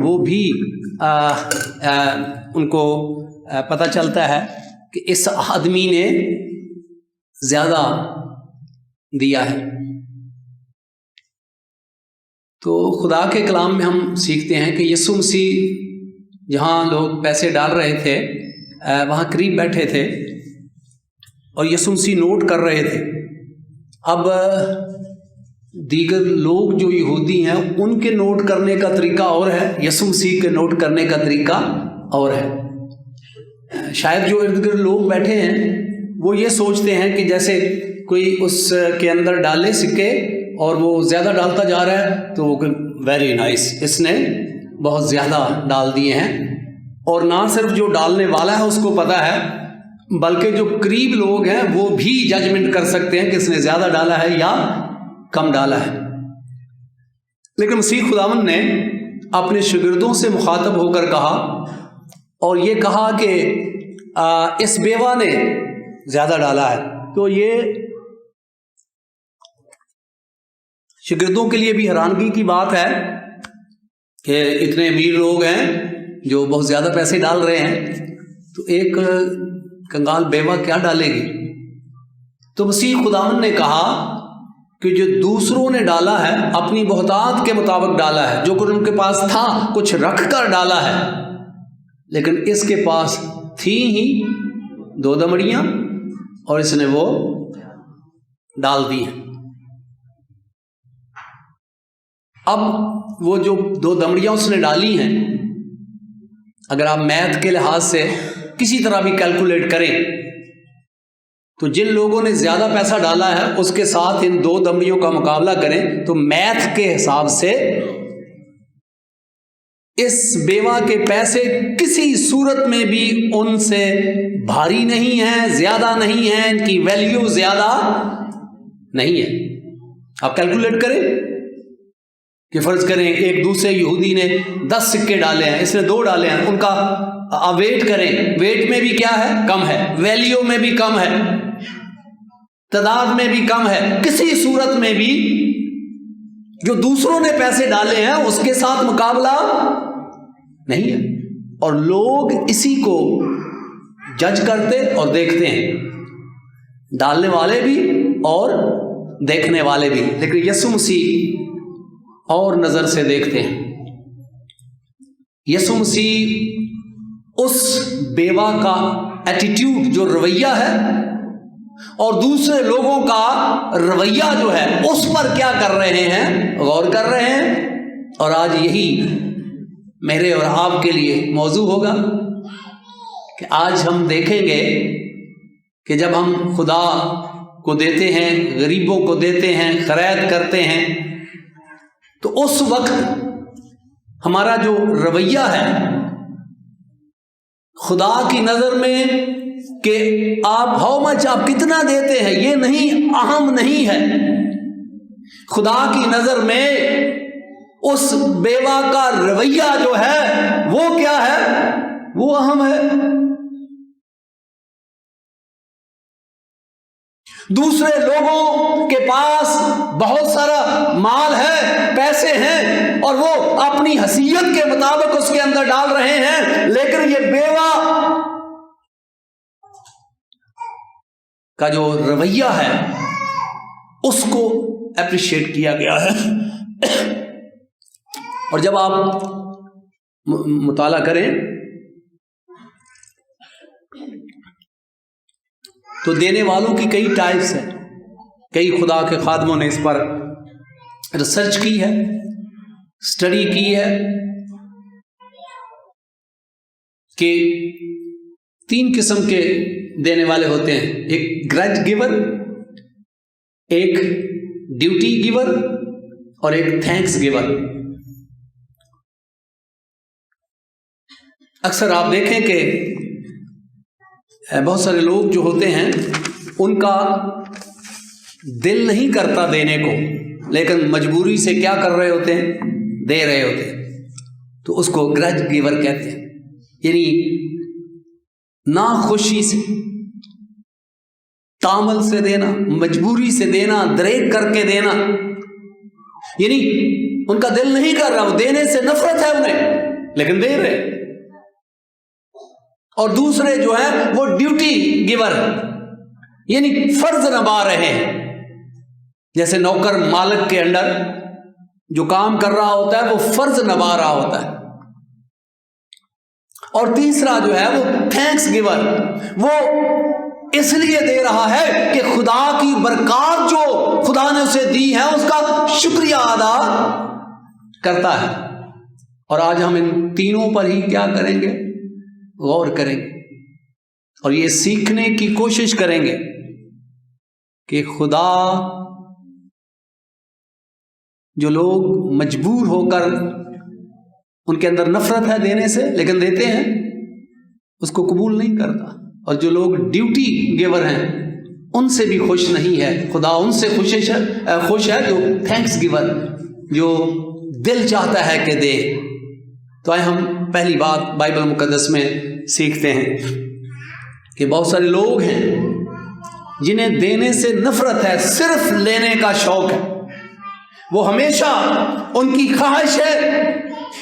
وہ بھی ان کو پتہ چلتا ہے کہ اس آدمی نے زیادہ دیا ہے۔ تو خدا کے کلام میں ہم سیکھتے ہیں کہ یسوع مسیح جہاں لوگ پیسے ڈال رہے تھے وہاں قریب بیٹھے تھے اور یسوع مسیح نوٹ کر رہے تھے۔ اب دیگر لوگ جو یہودی ہیں ان کے نوٹ کرنے کا طریقہ اور ہے، یسوع مسیح کے نوٹ کرنے کا طریقہ اور ہے۔ شاید جو ارد گرد لوگ بیٹھے ہیں وہ یہ سوچتے ہیں کہ جیسے کوئی اس کے اندر ڈالے سکے اور وہ زیادہ ڈالتا جا رہا ہے تو وہ ویری نائس، اس نے بہت زیادہ ڈال دیے ہیں۔ اور نہ صرف جو ڈالنے والا ہے اس کو پتہ ہے، بلکہ جو قریب لوگ ہیں وہ بھی ججمنٹ کر سکتے ہیں کہ اس نے زیادہ ڈالا ہے یا کم ڈالا ہے۔ لیکن مسیح خداوند نے اپنے شاگردوں سے مخاطب ہو کر کہا اور یہ کہا کہ اس بیوہ نے زیادہ ڈالا ہے۔ تو یہ شاگردوں کے لیے بھی حیرانگی کی بات ہے کہ اتنے امیر لوگ ہیں جو بہت زیادہ پیسے ڈال رہے ہیں، تو ایک کنگال بیوہ کیا ڈالے گی؟ تو مسیح خداوند نے کہا کہ جو دوسروں نے ڈالا ہے اپنی بہتات کے مطابق ڈالا ہے، جو کچھ ان کے پاس تھا کچھ رکھ کر ڈالا ہے، لیکن اس کے پاس تھی ہی 2 دمڑیاں اور اس نے وہ ڈال دی ہیں۔ اب وہ جو 2 دمڑیاں اس نے ڈالی ہیں، اگر آپ میتھ کے لحاظ سے کسی طرح بھی کیلکولیٹ کریں تو جن لوگوں نے زیادہ پیسہ ڈالا ہے اس کے ساتھ ان 2 دمڑیوں کا مقابلہ کریں تو میتھ کے حساب سے اس بیوہ کے پیسے کسی صورت میں بھی ان سے بھاری نہیں ہیں، زیادہ نہیں ہیں، ان کی ویلیو زیادہ نہیں ہے۔ آپ کیلکولیٹ کریں کہ فرض کریں ایک دوسرے یہودی نے 10 سکے ڈالے ہیں، اس نے 2 ڈالے ہیں، ان کا ویٹ کریں، ویٹ میں بھی کیا ہے؟ کم ہے، ویلیو میں بھی کم ہے، تعداد میں بھی کم ہے، کسی صورت میں بھی جو دوسروں نے پیسے ڈالے ہیں اس کے ساتھ مقابلہ نہیں ہے۔ اور لوگ اسی کو جج کرتے اور دیکھتے ہیں، ڈالنے والے بھی اور دیکھنے والے بھی، لیکن یسوع مسیح اور نظر سے دیکھتے ہیں۔ یسوع مسیح اس بیوہ کا ایٹیٹیوڈ جو رویہ ہے اور دوسرے لوگوں کا رویہ جو ہے اس پر کیا کر رہے ہیں؟ غور کر رہے ہیں۔ اور آج یہی میرے اور آپ کے لیے موضوع ہوگا کہ آج ہم دیکھیں گے کہ جب ہم خدا کو دیتے ہیں، غریبوں کو دیتے ہیں، خیرات کرتے ہیں، تو اس وقت ہمارا جو رویہ ہے خدا کی نظر میں کہ آپ ہاؤ مچ، آپ کتنا دیتے ہیں، یہ نہیں، اہم نہیں ہے۔ خدا کی نظر میں اس بیوہ کا رویہ جو ہے وہ کیا ہے؟ وہ اہم ہے۔ دوسرے لوگوں کے پاس بہت سارا مال ہے، پیسے ہیں، اور وہ اپنی حیثیت کے مطابق اس کے اندر ڈال رہے ہیں، لیکن یہ بیوہ کا جو رویہ ہے اس کو اپریشیٹ کیا گیا ہے۔ اور جب آپ مطالعہ کریں تو دینے والوں کی کئی ٹائپس ہیں۔ کئی خدا کے خادموں نے اس پر ریسرچ کی ہے، اسٹڈی کی ہے کہ 3 قسم کے دینے والے ہوتے ہیں، ایک گرج گیور، ایک ڈیوٹی گیور اور ایک تھینکس گیور۔ اکثر آپ دیکھیں کہ بہت سارے لوگ جو ہوتے ہیں ان کا دل نہیں کرتا دینے کو، لیکن مجبوری سے کیا کر رہے ہوتے ہیں؟ دے رہے ہوتے ہیں، تو اس کو گرج گیور کہتے ہیں، یعنی نا خوشی سے، تامل سے دینا، مجبوری سے دینا، دریغ کر کے دینا، یعنی ان کا دل نہیں کر رہا، وہ دینے سے نفرت ہے انہیں، لیکن دے رہے، اور دوسرے جو ہیں وہ ڈیوٹی گیور یعنی فرض نبھا رہے ہیں، جیسے نوکر مالک کے انڈر جو کام کر رہا ہوتا ہے وہ فرض نبھا رہا ہوتا ہے، اور تیسرا جو ہے وہ تھینکس گیور، وہ اس لیے دے رہا ہے کہ خدا کی برکات جو خدا نے اسے دی ہے اس کا شکریہ ادا کرتا ہے۔ اور آج ہم ان تینوں پر ہی کیا کریں گے؟ غور کریں گے، اور یہ سیکھنے کی کوشش کریں گے کہ خدا جو لوگ مجبور ہو کر ان کے اندر نفرت ہے دینے سے لیکن دیتے ہیں، اس کو قبول نہیں کرتا، اور جو لوگ ڈیوٹی گیور ہیں ان سے بھی خوش نہیں ہے۔ خدا ان سے خوش ہے جو تھینکس گیور، جو دل چاہتا ہے کہ دے۔ تو آئے ہم پہلی بات بائبل مقدس میں سیکھتے ہیں کہ بہت سارے لوگ ہیں جنہیں دینے سے نفرت ہے، صرف لینے کا شوق ہے۔ وہ ہمیشہ ان کی خواہش ہے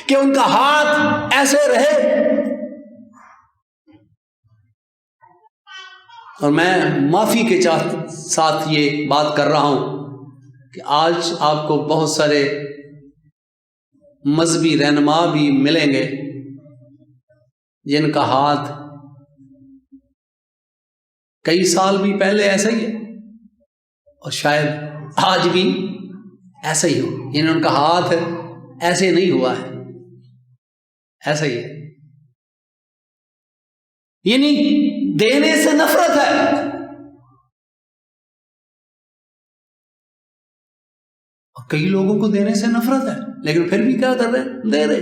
کہ ان کا ہاتھ ایسے رہے، اور میں معافی کے ساتھ یہ بات کر رہا ہوں کہ آج آپ کو بہت سارے مذہبی رہنما بھی ملیں گے جن کا ہاتھ کئی سال بھی پہلے ایسا ہی ہے، اور شاید آج بھی ایسا ہی ہو، یعنی ان کا ہاتھ ایسے نہیں ہوا ہے، ایسا ہی ہے، یعنی دینے سے نفرت ہے۔ اور کئی لوگوں کو دینے سے نفرت ہے لیکن پھر بھی کیا کر رہے ہیں؟ دے رہے۔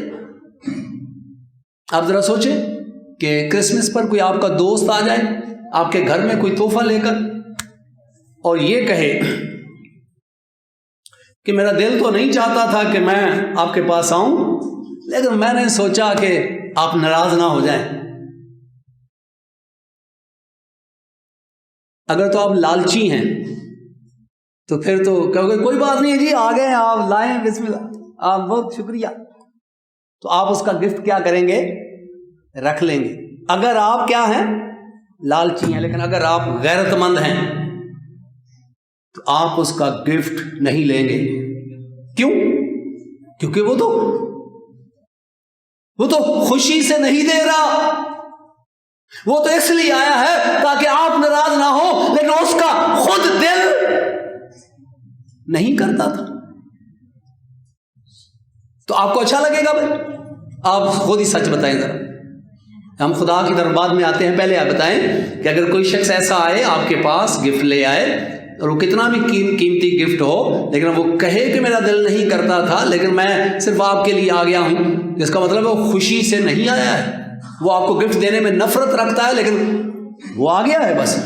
آپ ذرا سوچیں کہ کرسمس پر کوئی آپ کا دوست آ جائے آپ کے گھر میں کوئی تحفہ لے کر اور یہ کہے کہ میرا دل تو نہیں چاہتا تھا کہ میں آپ کے پاس آؤں، لیکن میں نے سوچا کہ آپ ناراض نہ ہو جائیں۔ اگر تو آپ لالچی ہیں تو پھر تو کہو گے کوئی بات نہیں جی، آ گئے آپ لائیں، بسم اللہ، آپ بہت شکریہ، تو آپ اس کا گفٹ کیا کریں گے؟ رکھ لیں گے۔ اگر آپ کیا ہیں؟ لالچی ہیں۔ لیکن اگر آپ غیرت مند ہیں تو آپ اس کا گفٹ نہیں لیں گے۔ کیوں؟ کیونکہ وہ تو خوشی سے نہیں دے رہا، وہ تو اس لیے آیا ہے تاکہ آپ ناراض نہ ہو، لیکن اس کا خود دل نہیں کرتا تھا، تو آپ کو اچھا لگے گا؟ بھائی آپ خود ہی سچ بتائیں ذرا، ہم خدا کی طرف بعد میں آتے ہیں، پہلے آپ بتائیں کہ اگر کوئی شخص ایسا آئے آپ کے پاس گفٹ لے آئے اور وہ کتنا بھی قیمتی گفٹ ہو، لیکن وہ کہے کہ میرا دل نہیں کرتا تھا لیکن میں صرف آپ کے لیے آ گیا ہوں، جس کا مطلب ہے وہ خوشی سے نہیں آیا ہے، وہ آپ کو گفٹ دینے میں نفرت رکھتا ہے لیکن وہ آ گیا ہے بس،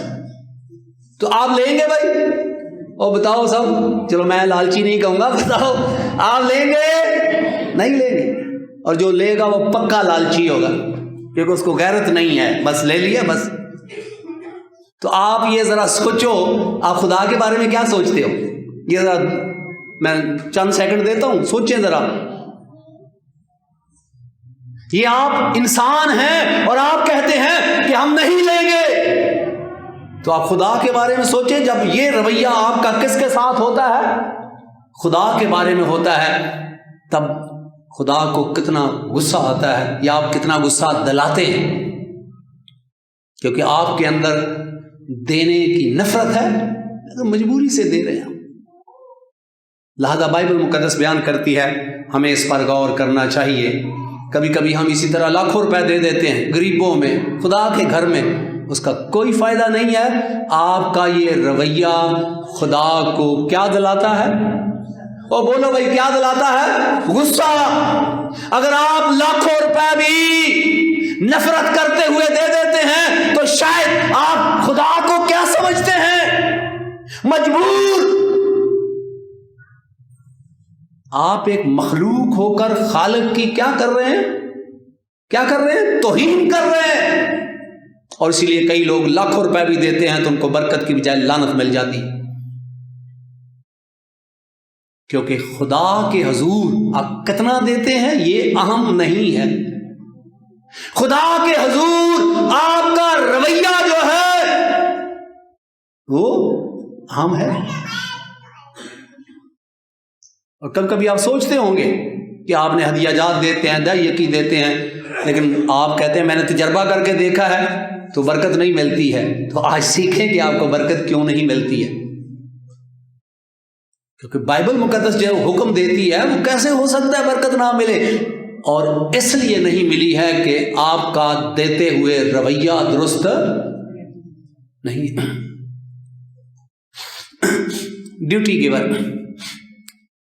تو آپ لیں گے بھائی؟ اور بتاؤ سب، چلو میں لالچی نہیں کہوں گا، بتاؤ آپ لیں گے؟ نہیں لیں گے، اور جو لے گا وہ پکا لالچی ہوگا کیونکہ اس کو غیرت نہیں ہے، بس لے لیا بس۔ تو آپ یہ ذرا سوچو، آپ خدا کے بارے میں کیا سوچتے ہو؟ یہ ذرا میں چند سیکنڈ دیتا ہوں، سوچیں ذرا۔ یہ آپ انسان ہیں اور آپ کہتے ہیں کہ ہم نہیں لیں گے، تو آپ خدا کے بارے میں سوچیں، جب یہ رویہ آپ کا کس کے ساتھ ہوتا ہے؟ خدا کے بارے میں ہوتا ہے، تب خدا کو کتنا غصہ آتا ہے، یا آپ کتنا غصہ دلاتے ہیں، کیونکہ آپ کے اندر دینے کی نفرت ہے، مجبوری سے دے رہے ہیں۔ لہذا بائبل مقدس بیان کرتی ہے ہمیں اس پر غور کرنا چاہیے۔ کبھی کبھی ہم اسی طرح لاکھوں روپے دے دیتے ہیں غریبوں میں، خدا کے گھر میں، اس کا کوئی فائدہ نہیں ہے۔ آپ کا یہ رویہ خدا کو کیا دلاتا ہے؟ اور بولو بھائی کیا دلاتا ہے؟ غصہ۔ اگر آپ لاکھوں روپے بھی نفرت کرتے ہوئے دے دیتے ہیں تو شاید آپ خدا کو کیا سمجھتے ہیں؟ مجبور۔ آپ ایک مخلوق ہو کر خالق کی کیا کر رہے ہیں؟ کیا کر رہے ہیں؟ توہین کر رہے ہیں۔ اور اسی لیے کئی لوگ لاکھوں روپے بھی دیتے ہیں تو ان کو برکت کی بجائے لعنت مل جاتی، کیونکہ خدا کے حضور آپ کتنا دیتے ہیں یہ اہم نہیں ہے، خدا کے حضور آپ کا رویہ جو ہے وہ عام ہے. اور کبھی آپ سوچتے ہوں گے کہ آپ نے ہدیہ جات دیتے ہیں، دعیقی دیتے ہیں، لیکن آپ کہتے ہیں میں نے تجربہ کر کے دیکھا ہے تو برکت نہیں ملتی ہے. تو آج سیکھیں کہ آپ کو برکت کیوں نہیں ملتی ہے. کیونکہ بائبل مقدس جو حکم دیتی ہے وہ کیسے ہو سکتا ہے برکت نہ ملے؟ اور اس لیے نہیں ملی ہے کہ آپ کا دیتے ہوئے رویہ درست نہیں. ڈیوٹی گیور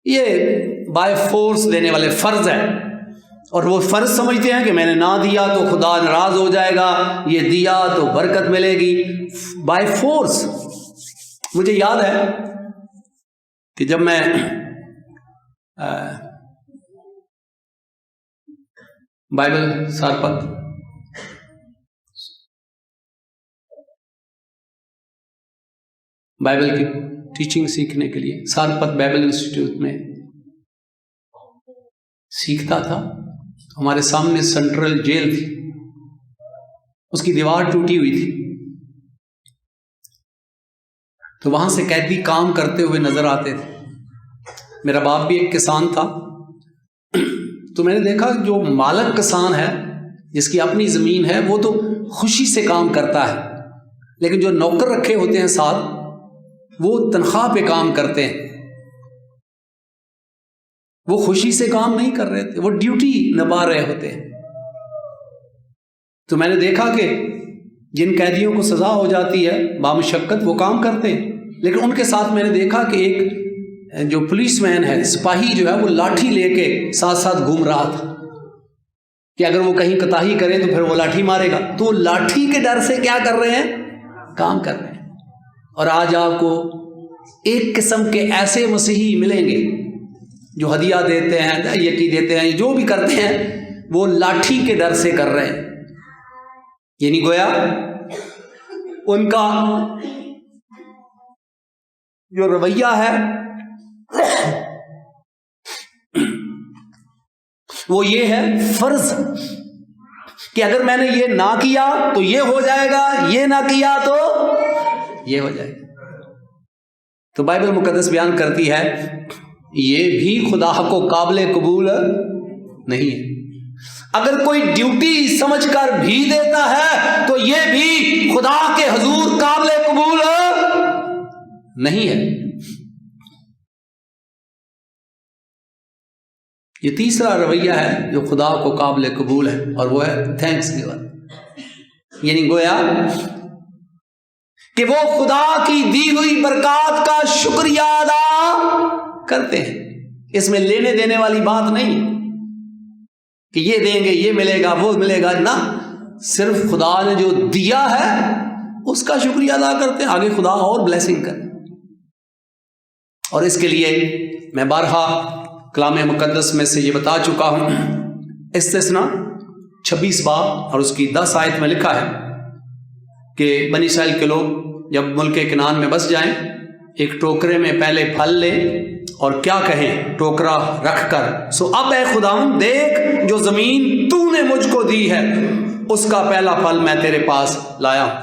یہ بائی فورس دینے والے فرض ہیں، اور وہ فرض سمجھتے ہیں کہ میں نے نہ دیا تو خدا ناراض ہو جائے گا، یہ دیا تو برکت ملے گی. By force. مجھے یاد ہے کہ جب میں بائبل سارپت بائبل کی ٹیچنگ سیکھنے کے لیے سارپت بائبل انسٹیٹیوٹ میں سیکھتا تھا، ہمارے سامنے سینٹرل جیل تھی، اس کی دیوار ٹوٹی ہوئی تھی، تو وہاں سے قیدی کام کرتے ہوئے نظر آتے تھے. میرا باپ بھی ایک کسان تھا، تو میں نے دیکھا جو مالک کسان ہے، جس کی اپنی زمین ہے، وہ تو خوشی سے کام کرتا ہے، لیکن جو نوکر رکھے ہوتے ہیں ساتھ وہ تنخواہ پہ کام کرتے ہیں. وہ خوشی سے کام نہیں کر رہے تھے، وہ ڈیوٹی نبھا رہے ہوتے ہیں. تو میں نے دیکھا کہ جن قیدیوں کو سزا ہو جاتی ہے بامشقت وہ کام کرتے ہیں، لیکن ان کے ساتھ میں نے دیکھا کہ ایک جو پولیس مین ہے، سپاہی جو ہے، وہ لاٹھی لے کے ساتھ ساتھ گھوم رہا تھا کہ اگر وہ کہیں کوتاہی کرے تو پھر وہ لاٹھی مارے گا. تو لاٹھی کے ڈر سے کیا کر رہے ہیں؟ کام کر رہے ہیں. اور آج آپ کو ایک قسم کے ایسے مسیحی ملیں گے جو ہدیہ دیتے ہیں، یقین دیتے ہیں، جو بھی کرتے ہیں وہ لاٹھی کے ڈر سے کر رہے ہیں. یعنی گویا ان کا جو رویہ ہے وہ یہ ہے فرض، کہ اگر میں نے یہ نہ کیا تو یہ ہو جائے گا، یہ نہ کیا تو یہ ہو جائے گا. تو بائبل مقدس بیان کرتی ہے یہ بھی خدا کو قابل قبول نہیں ہے. اگر کوئی ڈیوٹی سمجھ کر بھی دیتا ہے تو یہ بھی خدا کے حضور قابل قبول نہیں ہے. یہ تیسرا رویہ ہے جو خدا کو قابل قبول ہے، اور وہ ہے تھینکس گیور. یعنی گویا کہ وہ خدا کی دی ہوئی برکات کا شکریہ ادا کرتے ہیں. اس میں لینے دینے والی بات نہیں کہ یہ دیں گے یہ ملے گا وہ ملے گا، نہ، صرف خدا نے جو دیا ہے اس کا شکریہ ادا کرتے ہیں، آگے خدا اور بلیسنگ کرے. اور اس کے لیے میں بارہا کلام مقدس میں سے یہ بتا چکا ہوں. استثنا 26 باب اور اس کی 10 آیت میں لکھا ہے کہ بنی اسرائیل کے لوگ جب ملک کنعان میں بس جائیں، ایک ٹوکرے میں پہلے پھل لیں اور کیا کہیں ٹوکرا رکھ کر، سو اب اے خداوند دیکھ جو زمین تو نے مجھ کو دی ہے اس کا پہلا پھل میں تیرے پاس لایا ہوں.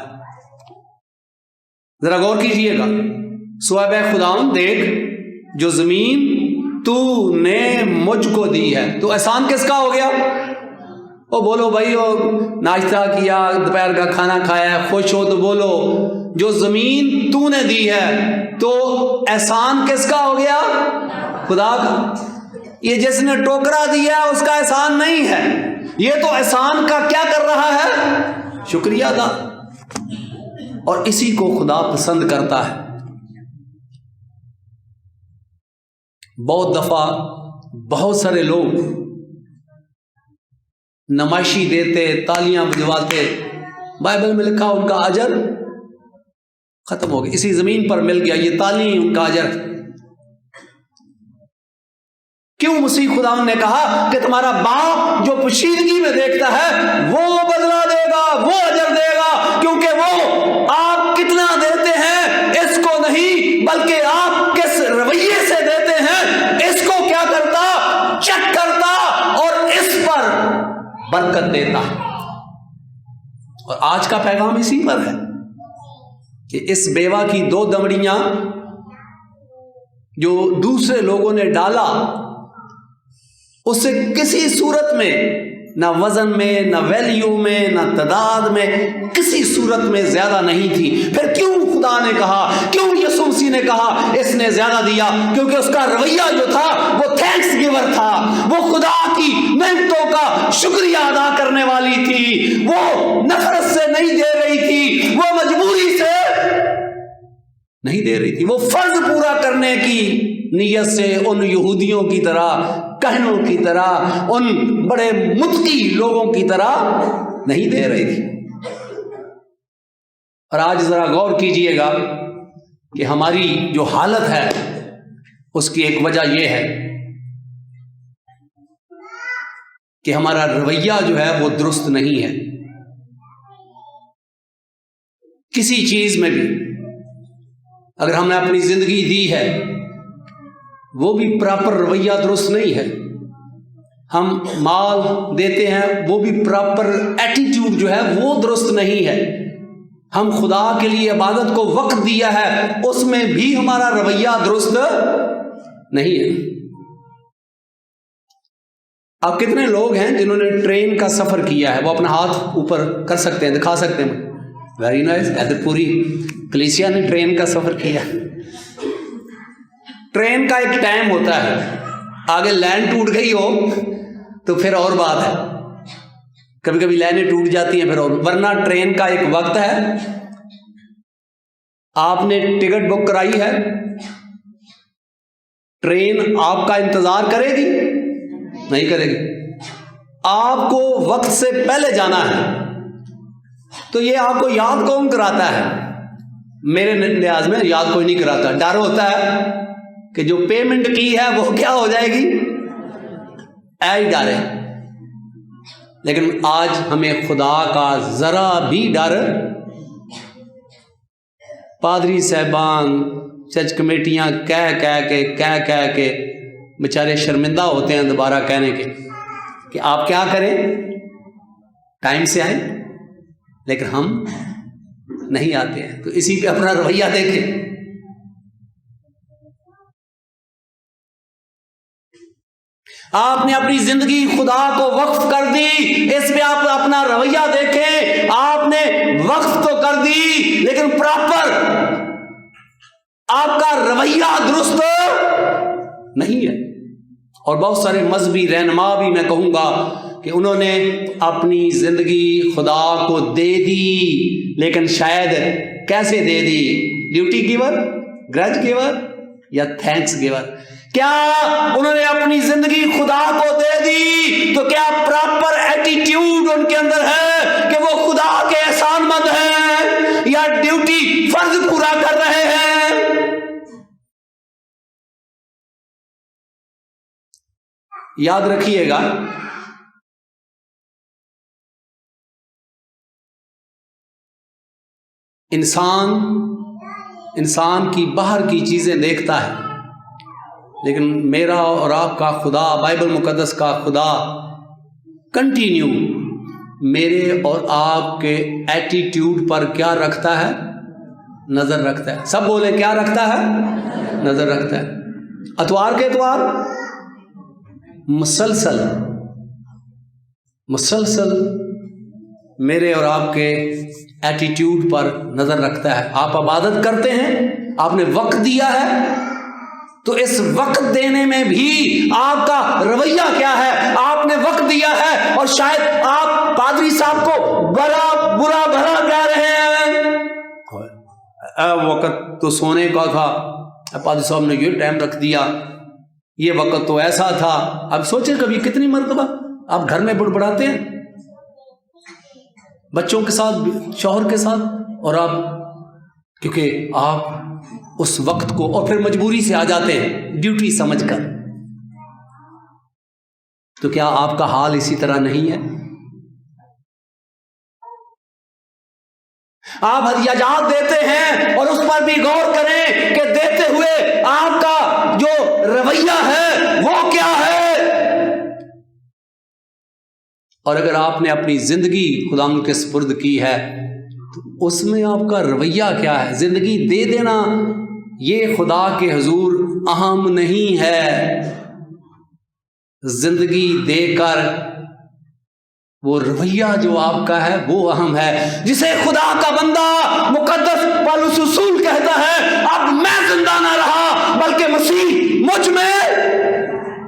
ذرا غور کیجئے گا. سو اب اے خداوند دیکھ جو زمین تو نے مجھ کو دی ہے. تو احسان کس کا ہو گیا؟ او بولو بھائی، ناشتہ کیا، دوپہر کا کھانا کھایا، خوش ہو تو بولو. جو زمین تو نے دی ہے تو احسان کس کا ہو گیا؟ خدا کا. یہ جس نے ٹوکرا دیا اس کا احسان نہیں ہے، یہ تو احسان کا کیا کر رہا ہے؟ شکریہ ادا. اور اسی کو خدا پسند کرتا ہے. بہت دفعہ بہت سارے لوگ نمائشی دیتے، تالیاں بجواتے، بائبل میں لکھا ان کا اجر ختم ہو گیا، اسی زمین پر مل گیا، یہ تالی ان کا اجر. کیوں مسیح خدا نے کہا کہ تمہارا باپ جو پوشیدگی میں دیکھتا ہے وہ بدلہ دے گا، وہ اجر دے گا، کیونکہ وہ آپ کتنا دیتے ہیں اس کو نہیں بلکہ آپ کس رویے سے دیتے ہیں اس کو کیا کرتا؟ چیک کرتا اور اس پر برکت دیتا. اور آج کا پیغام اسی پر ہے کہ اس بیوہ کی 2 دمڑیاں جو دوسرے لوگوں نے ڈالا اس سے کسی صورت میں، نہ وزن میں، نہ ویلیو میں، نہ تعداد میں، کسی صورت میں زیادہ نہیں تھی. پھر کیوں خدا نے کہا، کیوں یسوع مسیح نے کہا اس نے زیادہ دیا؟ کیونکہ اس کا رویہ جو تھا وہ تھینکس گیور تھا، وہ خدا کی نعمتوں کا شکریہ ادا کرنے والی تھی. وہ نفرت سے نہیں دے رہی تھی، وہ مجبوری سے نہیں دے رہی تھی، وہ فرض پورا کرنے کی نیت سے ان یہودیوں کی طرح، کہنوں کی طرح، ان بڑے متقی لوگوں کی طرح نہیں دے رہی تھی. اور آج ذرا غور کیجئے گا کہ ہماری جو حالت ہے اس کی ایک وجہ یہ ہے کہ ہمارا رویہ جو ہے وہ درست نہیں ہے. کسی چیز میں بھی اگر ہم نے اپنی زندگی دی ہے وہ بھی پراپر رویہ درست نہیں ہے. ہم مال دیتے ہیں وہ بھی پراپر ایٹیٹیوڈ جو ہے وہ درست نہیں ہے. ہم خدا کے لیے عبادت کو وقت دیا ہے اس میں بھی ہمارا رویہ درست نہیں ہے. آپ کتنے لوگ ہیں جنہوں نے ٹرین کا سفر کیا ہے؟ وہ اپنا ہاتھ اوپر کر سکتے ہیں، دکھا سکتے ہیں. Very nice. ایسے پوری کلیسیا نے ٹرین کا سفر کیا. ٹرین کا ایک ٹائم ہوتا ہے، آگے لائن ٹوٹ گئی ہو تو پھر اور بات ہے، کبھی کبھی لائنیں ٹوٹ جاتی ہیں پھر اور، ورنہ ٹرین کا ایک وقت ہے. آپ نے ٹکٹ بک کرائی ہے، ٹرین آپ کا انتظار کرے گی؟ نہیں کرے گی. آپ کو وقت سے پہلے جانا ہے تو یہ آپ کو یاد کون کراتا ہے؟ میرے لحاظ میں یاد کوئی نہیں کراتا. ڈر ہوتا ہے کہ جو پیمنٹ کی ہے وہ کیا ہو جائے گی، ہی ڈر ہے. لیکن آج ہمیں خدا کا ذرا بھی ڈر، پادری صاحبان، چرچ کمیٹیاں کہہ کے بیچارے شرمندہ ہوتے ہیں دوبارہ کہنے کے کہ آپ کیا کریں، ٹائم سے آئیں، لیکن ہم نہیں آتے ہیں. تو اسی پہ اپنا رویہ دیکھیں. آپ نے اپنی زندگی خدا کو وقف کر دی، اس پہ آپ اپنا رویہ دیکھیں. آپ نے وقف تو کر دی لیکن پراپر آپ کا رویہ درست نہیں ہے. اور بہت سارے مذہبی رہنما بھی میں کہوں گا کہ انہوں نے اپنی زندگی خدا کو دے دی، لیکن شاید کیسے دے دی؟ ڈیوٹی گیور، گرج گیور یا تھینکس گیور؟ کیا انہوں نے اپنی زندگی خدا کو دے دی تو کیا پراپر ایٹیٹیوڈ ان کے اندر ہے کہ وہ خدا کے احسان مند ہیں یا ڈیوٹی فرض پورا کر رہے ہیں؟ یاد رکھیے گا انسان کی باہر کی چیزیں دیکھتا ہے، لیکن میرا اور آپ کا خدا، بائبل مقدس کا خدا کنٹینیو میرے اور آپ کے ایٹیٹیوڈ پر کیا رکھتا ہے؟ نظر رکھتا ہے. سب بولے کیا رکھتا ہے؟ نظر رکھتا ہے. اتوار کے اتوار مسلسل میرے اور آپ کے ایٹیٹیوڈ پر نظر رکھتا ہے. آپ عبادت کرتے ہیں، آپ نے وقت دیا ہے، تو اس وقت دینے میں بھی آپ کا رویہ کیا ہے؟ آپ نے وقت دیا ہے اور شاید آپ پادری صاحب کو برا بھلا کہہ رہے ہیں، وقت تو سونے کا تھا، پادری صاحب نے یہ ٹائم رکھ دیا، یہ وقت تو ایسا تھا. اب سوچیں کبھی کتنی مرتبہ آپ گھر میں بڑبڑاتے ہیں بچوں کے ساتھ، شوہر کے ساتھ، اور آپ کیونکہ آپ اس وقت کو، اور پھر مجبوری سے آ جاتے ہیں ڈیوٹی سمجھ کر. تو کیا آپ کا حال اسی طرح نہیں ہے؟ آپ ہدیہ جات دیتے ہیں اور اس پر بھی غور کریں کہ دیتے ہوئے آپ کا جو رویہ ہے وہ کیا ہے. اور اگر آپ نے اپنی زندگی خداوند کے سپرد کی ہے تو اس میں آپ کا رویہ کیا ہے؟ زندگی دے دینا یہ خدا کے حضور اہم نہیں ہے، زندگی دے کر وہ رویہ جو آپ کا ہے وہ اہم ہے، جسے خدا کا بندہ مقدس پولس رسول کہتا ہے اب میں زندہ نہ رہا بلکہ مسیح مجھ میں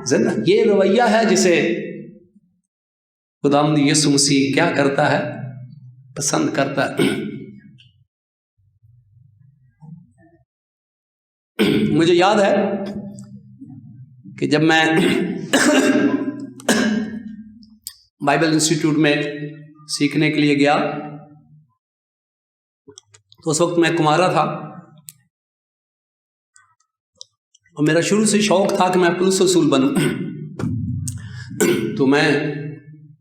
زندہ۔ یہ رویہ ہے جسے خداوند یسوع مسیح کیا کرتا ہے؟ پسند کرتا ہے۔ مجھے یاد ہے کہ جب میں بائبل انسٹیٹیوٹ میں سیکھنے کے لیے گیا تو اس وقت میں کمارا تھا اور میرا شروع سے شوق تھا کہ میں پولیس رسول بنوں، تو میں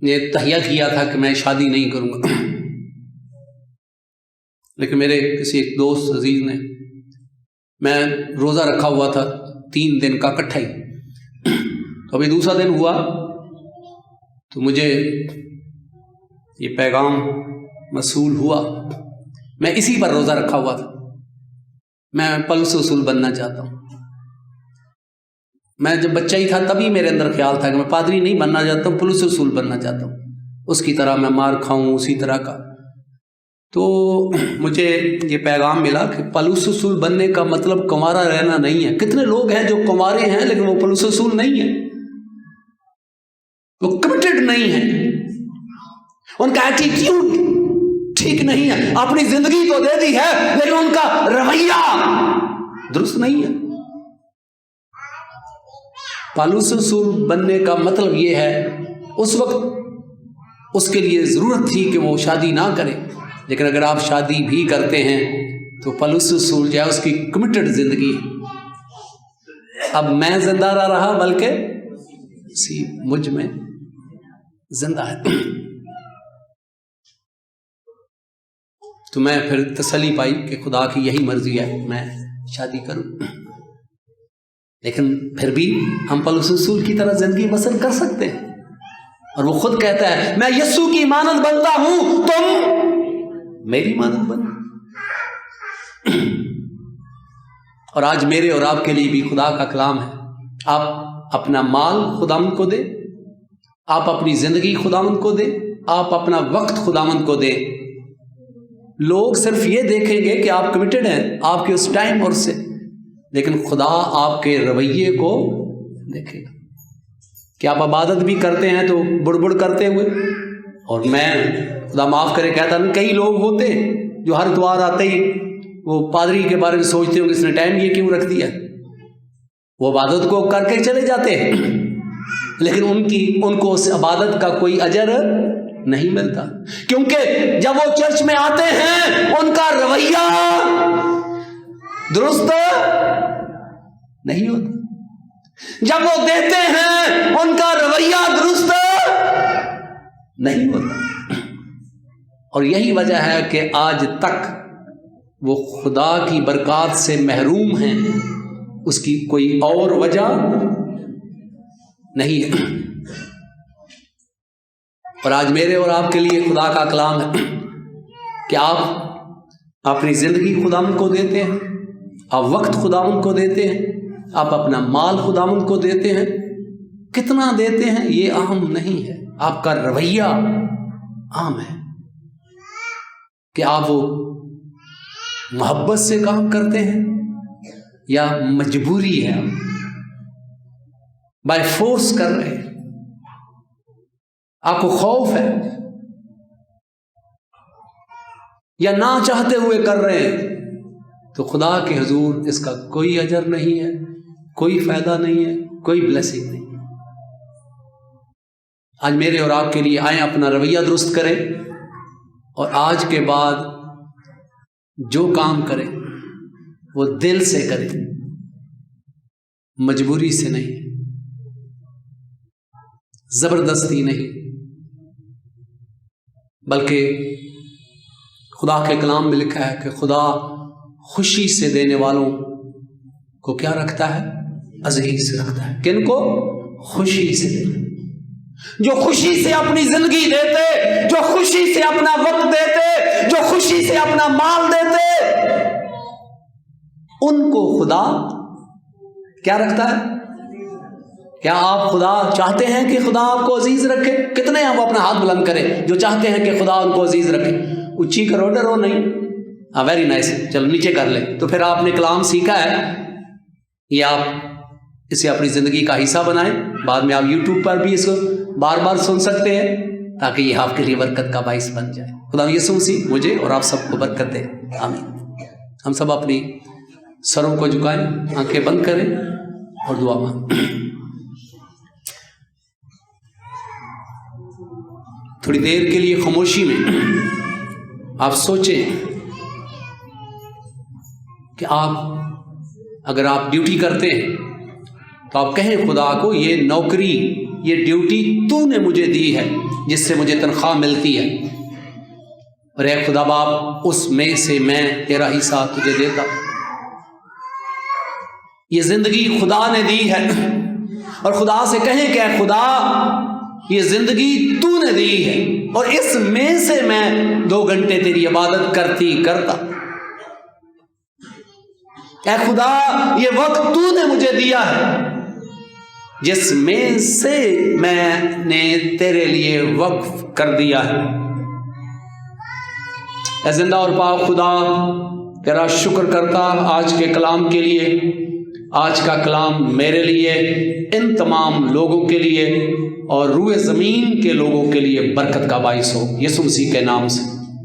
نے تہیہ کیا تھا کہ میں شادی نہیں کروں گا، لیکن میرے کسی ایک دوست عزیز نے، میں روزہ رکھا ہوا تھا 3 دن کا اکٹھا ہی، تو ابھی دوسرا دن ہوا تو مجھے یہ پیغام موصول ہوا، میں اسی پر روزہ رکھا ہوا تھا، میں پولس رسول بننا چاہتا ہوں۔ میں جب بچہ ہی تھا تبھی میرے اندر خیال تھا کہ میں پادری نہیں بننا چاہتا ہوں، پولس رسول بننا چاہتا ہوں، اس کی طرح میں مار کھاؤں اسی طرح کا۔ تو مجھے یہ پیغام ملا کہ پولس رسول بننے کا مطلب کنوارا رہنا نہیں ہے۔ کتنے لوگ ہیں جو کنوارے ہیں لیکن وہ پولس رسول نہیں ہیں، وہ کمیٹڈ نہیں ہیں، ان کا ایٹیٹیوڈ ٹھیک نہیں ہے، اپنی زندگی تو دے دی ہے لیکن ان کا رویہ درست نہیں ہے۔ پولس رسول بننے کا مطلب یہ ہے، اس وقت اس کے لیے ضرورت تھی کہ وہ شادی نہ کرے، لیکن اگر آپ شادی بھی کرتے ہیں تو پولس رسول جو ہے اس کی کمیٹڈ زندگی ہے۔ اب میں زندہ نہ رہا بلکہ اسی مجھ میں زندہ ہے۔ تو میں پھر تسلی پائی کہ خدا کی یہی مرضی ہے میں شادی کروں، لیکن پھر بھی ہم پولس رسول کی طرح زندگی بسر کر سکتے ہیں، اور وہ خود کہتا ہے میں یسوع کی مانند بنتا ہوں تم میری مانند بن۔ اور آج میرے اور آپ کے لیے بھی خدا کا کلام ہے، آپ اپنا مال خداوند کو دیں، آپ اپنی زندگی خداوند کو دیں، آپ اپنا وقت خداوند کو دیں۔ لوگ صرف یہ دیکھیں گے کہ آپ کمیٹڈ ہیں آپ کے اس ٹائم اور سے، لیکن خدا آپ کے رویے کو دیکھے گا کہ آپ عبادت بھی کرتے ہیں تو بڑبڑ کرتے ہوئے۔ اور میں خدا معاف کرے کہتا ہوں کئی لوگ ہوتے ہیں جو ہر دوار آتے ہی وہ پادری کے بارے میں سوچتے ہوں کہ اس نے ٹائم یہ کیوں رکھ دیا، وہ عبادت کو کر کے چلے جاتے ہیں لیکن ان کو اس عبادت کا کوئی اجر نہیں ملتا، کیونکہ جب وہ چرچ میں آتے ہیں ان کا رویہ درست نہیں ہوتا، جب وہ دیتے ہیں ان کا رویہ درست نہیں ہوتا۔ اور یہی وجہ ہے کہ آج تک وہ خدا کی برکات سے محروم ہیں، اس کی کوئی اور وجہ نہیں ہے۔ اور آج میرے اور آپ کے لیے خدا کا کلام ہے کہ آپ اپنی زندگی خداوند کو دیتے ہیں، آپ وقت خداوند کو دیتے ہیں، آپ اپنا مال خداوند کو دیتے ہیں، کتنا دیتے ہیں یہ اہم نہیں ہے، آپ کا رویہ اہم ہے کہ آپ وہ محبت سے کام کرتے ہیں یا مجبوری ہے، بائی فورس کر رہے ہیں، آپ کو خوف ہے یا نہ چاہتے ہوئے کر رہے ہیں، تو خدا کے حضور اس کا کوئی اجر نہیں ہے، کوئی فائدہ نہیں ہے، کوئی بلیسنگ نہیں ہے۔ آج میرے اور آپ کے لیے آئیں اپنا رویہ درست کریں، اور آج کے بعد جو کام کریں وہ دل سے کریں، مجبوری سے نہیں، زبردستی نہیں، بلکہ خدا کے کلام میں لکھا ہے کہ خدا خوشی سے دینے والوں کو کیا رکھتا ہے؟ عزیز رکھتا ہے۔ کن کو؟ خوشی سے دینا۔ جو خوشی سے اپنی زندگی دیتے, جو خوشی سے اپنا وقت دیتے, جو خوشی سے اپنا مال دیتے, ان کو خدا کیا رکھتا ہے؟ کیا آپ خدا چاہتے ہیں کہ خدا آپ کو عزیز رکھے؟ کتنے ہیں وہ اپنا ہاتھ بلند کریں جو چاہتے ہیں کہ خدا ان کو عزیز رکھے؟ اونچی کرو, ڈرو نہیں. ہاں ویری نائس, چلو نیچے کر لیں. تو پھر آپ نے کلام سیکھا ہے, یہ آپ اسے اپنی زندگی کا حصہ بنائیں. بعد میں آپ یوٹیوب پر بھی اس کو بار بار سن سکتے ہیں تاکہ یہ آپ کے لیے برکت کا باعث بن جائے. خدا یسوع مسیح مجھے اور آپ سب کو برکت دے, آمین. ہم سب اپنی سروں کو جھکائیں, آنکھیں بند کریں اور دعا مانگیں. تھوڑی دیر کے لیے خاموشی میں آپ سوچیں کہ اگر آپ ڈیوٹی کرتے ہیں تو آپ کہیں خدا کو, یہ نوکری, یہ ڈیوٹی تو نے مجھے دی ہے جس سے مجھے تنخواہ ملتی ہے, اور اے خدا باپ اس میں سے میں تیرا حصہ تجھے دیتا. یہ زندگی خدا نے دی ہے, اور خدا سے کہیں کہ اے خدا یہ زندگی تو نے دی ہے, اور اس میں سے میں 2 گھنٹے تیری عبادت کرتا. اے خدا یہ وقت تو نے مجھے دیا ہے جس میں سے میں نے تیرے لیے وقف کر دیا ہے. اے زندہ اور پاک خدا, تیرا شکر کرتا آج کے کلام کے لیے. آج کا کلام میرے لیے, ان تمام لوگوں کے لیے اور روئے زمین کے لوگوں کے لیے برکت کا باعث ہو, یسوع مسیح کے نام سے,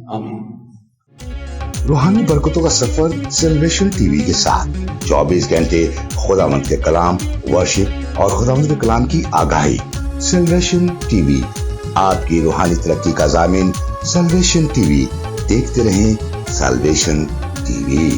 آمین. روحانی برکتوں کا سفر سیلویشن ٹی وی کے ساتھ 24 گھنٹے خداوند کے کلام, ورشپ اور خداوند کے کلام کی آگاہی. سیلویشن ٹی وی آپ کی روحانی ترقی کا ضامن. سیلویشن ٹی وی, دیکھتے رہیں سیلویشن ٹی وی.